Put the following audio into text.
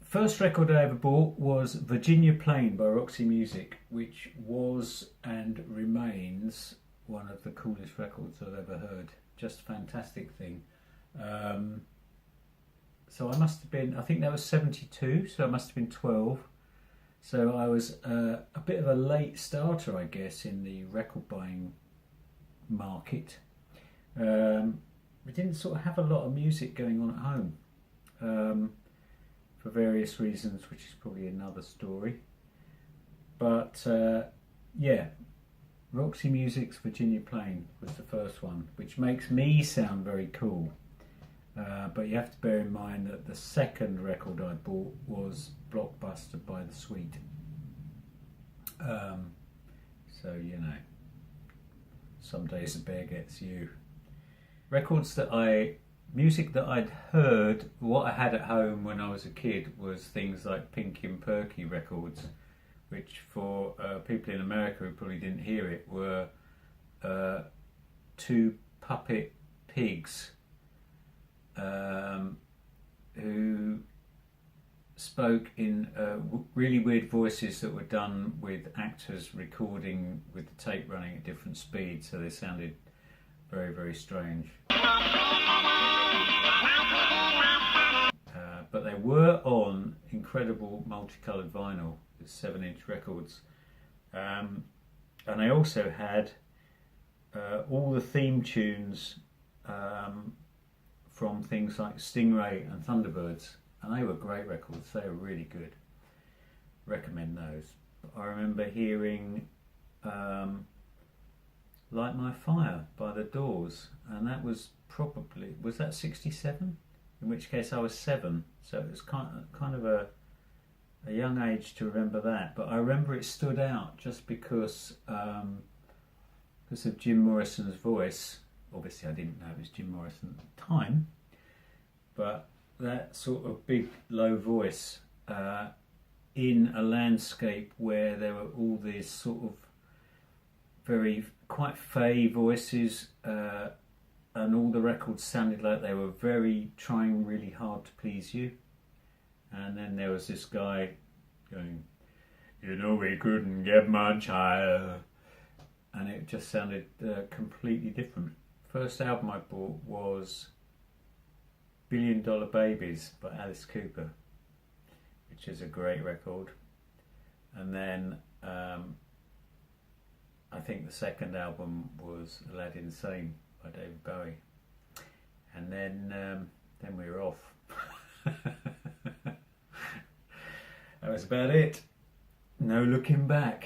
First record I ever bought was Virginia Plain by Roxy Music, which was and remains one of the coolest records I've ever heard. Just a fantastic thing. So I must have been, I think that was 72, so I must have been 12. So I was a bit of a late starter, I guess, in the record buying market. We didn't sort of have a lot of music going on at home for various reasons, which is probably another story. But yeah, Roxy Music's Virginia Plain was the first one, which makes me sound very cool. But you have to bear in mind that the second record I bought was Blockbuster by The Sweet. So, you know, some days the bear gets you. Music that I'd heard, what I had at home when I was a kid was things like Pinky and Perky records, which for people in America who probably didn't hear it were two puppet pigs who spoke in really weird voices that were done with actors recording with the tape running at different speeds, so they sounded very, very strange. But they were on incredible multicoloured vinyl with 7-inch records. And they also had all the theme tunes from things like Stingray and Thunderbirds. And they were great records, they were really good. Recommend those. I remember hearing Light My Fire by The Doors, and that was probably, was that 67? In which case I was 7, so it was kind of a young age to remember that. But I remember it stood out just because of Jim Morrison's voice. Obviously I didn't know it was Jim Morrison at the time, but that sort of big low voice in a landscape where there were all these sort of very quite fey voices, and all the records sounded like they were trying really hard to please you. And then there was this guy going, "You know we couldn't get much higher," and it just sounded completely different. First album I bought was $1 Billion Babies by Alice Cooper, which is a great record. And then I think the second album was Aladdin Sane by David Bowie. And then we were off. That was about it. No looking back.